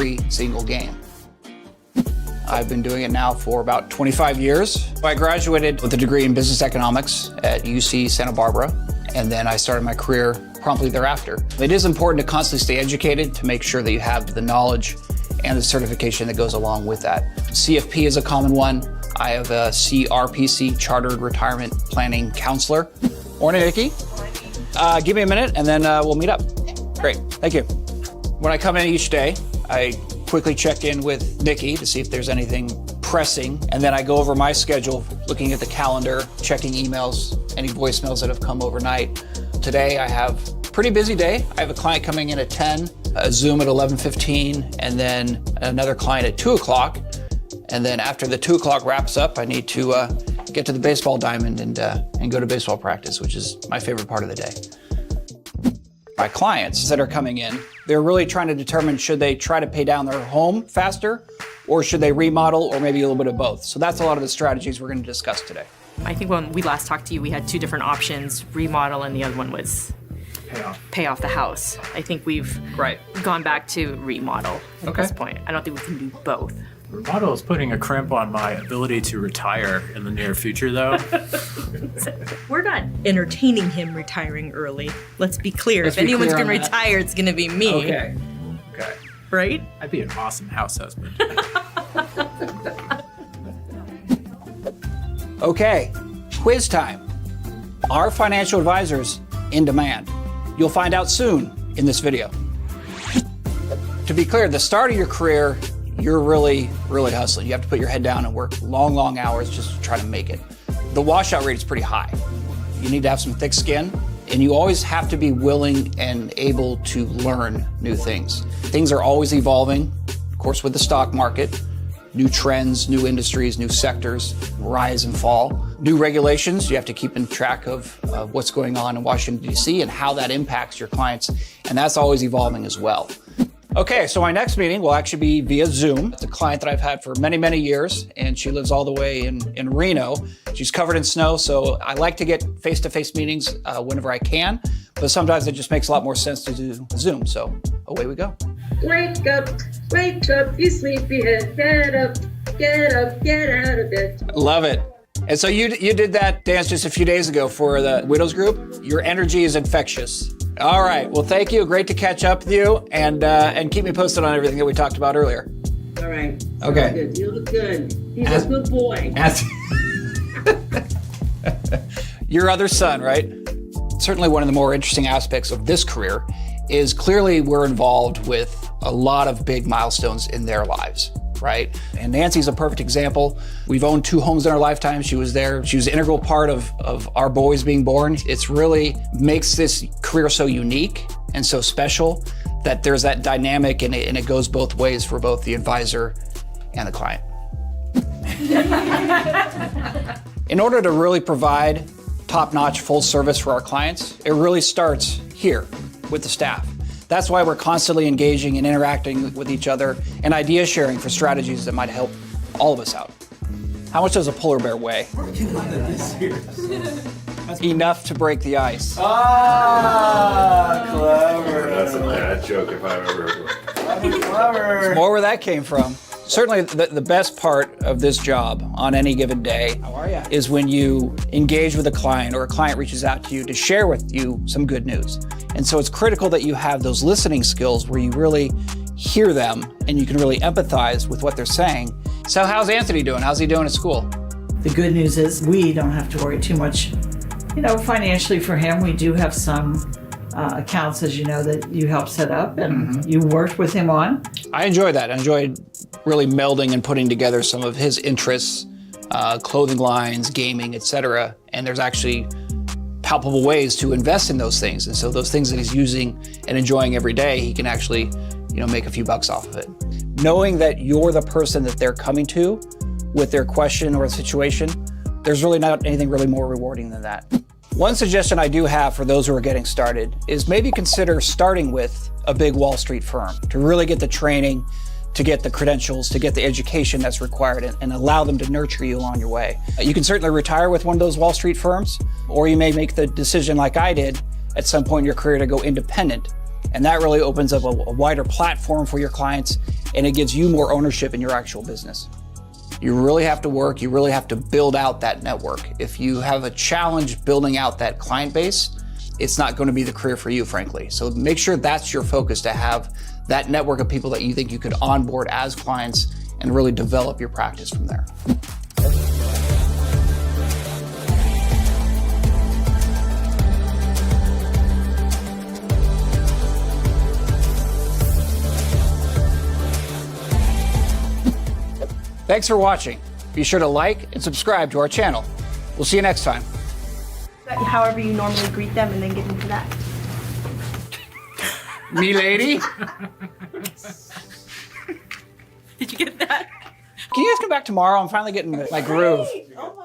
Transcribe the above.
every single game. I've been doing it now for about 25 years. I graduated with a degree in business economics at UC Santa Barbara, and then I started my career promptly thereafter. It is important to constantly stay educated to make sure that you have the knowledge and the certification that goes along with that. CFP is a common one. I have a CRPC, Chartered Retirement Planning Counselor. Morning, Nikki. Give me a minute and then we'll meet up. Great, thank you. When I come in each day, I quickly check in with Nikki to see if there's anything pressing, and then I go over my schedule, looking at the calendar, checking emails, any voicemails that have come overnight. Today I have a pretty busy day. I have a client coming in at 10, a Zoom at 11:15, and then another client at 2 o'clock. And then after the 2 o'clock wraps up, I need to get to the baseball diamond and go to baseball practice, which is my favorite part of the day. My clients that are coming in, they're really trying to determine, should they try to pay down their home faster, or should they remodel, or maybe a little bit of both? So that's a lot of the strategies we're going to discuss today. I think when we last talked to you, we had two different options, remodel, and the other one was pay off the house. I think we've gone back to remodel at this point. I don't think we can do both. Remodel is putting a crimp on my ability to retire in the near future, though. We're not entertaining him retiring early. Let's be clear. If anyone's going to retire, it's going to be me. Okay. Right? I'd be an awesome house husband. Okay, quiz time. Are financial advisors in demand? You'll find out soon in this video. To be clear, the start of your career, you're really hustling. You have to put your head down and work long hours just to try to make it. The washout rate is pretty high. You need to have some thick skin, and you always have to be willing and able to learn new things. Things are always evolving, of course, with the stock market. New trends, new industries, new sectors, rise and fall. New regulations, you have to keep in track of what's going on in Washington, D.C. and how that impacts your clients, and that's always evolving as well. Okay, so my next meeting will actually be via Zoom. It's a client that I've had for many years, and she lives all the way in Reno. She's covered in snow, so I like to get face-to-face meetings whenever I can, but sometimes it just makes a lot more sense to do Zoom, so away we go. Wake up, you sleepyhead. Get up, get out of bed. Love it. And so you did that dance just a few days ago for the Widows Group. Your energy is infectious. All right, well, thank you. Great to catch up with you, and keep me posted on everything that we talked about earlier. All right. Okay. Good. You look good. He's a good boy. Your other son, right? Certainly one of the more interesting aspects of this career is clearly we're involved with a lot of big milestones in their lives, right? And Nancy's a perfect example. We've owned 2 homes in our lifetime. She was there. She was an integral part of our boys being born. It's really makes this career so unique and so special that there's that dynamic, and it goes both ways for both the advisor and the client. In order to really provide top-notch full service for our clients, it really starts here with the staff. That's why we're constantly engaging and interacting with each other and idea sharing for strategies that might help all of us out. How much does a polar bear weigh? Enough to break the ice. Ah, clever. That's a bad joke if I've ever heard one. Clever. More where that came from. Certainly the best part of this job on any given day is when you engage with a client or a client reaches out to you to share with you some good news. And so it's critical that you have those listening skills where you really hear them and you can really empathize with what they're saying. So how's Anthony doing? How's he doing at school? The good news is we don't have to worry too much, financially for him. We do have some accounts, as you know, that you helped set up and you worked with him on. I enjoyed that. I enjoyed really melding and putting together some of his interests, clothing lines, gaming, etc. And there's actually palpable ways to invest in those things. And so those things that he's using and enjoying every day, he can actually, make a few bucks off of it. Knowing that you're the person that they're coming to with their question or situation, there's really not anything really more rewarding than that. One suggestion I do have for those who are getting started is maybe consider starting with a big Wall Street firm to really get the training, to get the credentials, to get the education that's required, and allow them to nurture you along your way. You can certainly retire with one of those Wall Street firms, or you may make the decision like I did at some point in your career to go independent And that really opens up a wider platform for your clients, and it gives you more ownership in your actual business. You really have to work, you really have to build out that network. If you have a challenge building out that client base, it's not going to be the career for you, frankly. So make sure that's your focus, to have that network of people that you think you could onboard as clients and really develop your practice from there. Thanks for watching. Be sure to like and subscribe to our channel. We'll see you next time. However you normally greet them and then get into that. Me lady. Did you get that? Can you guys come back tomorrow? I'm finally getting my groove. Oh my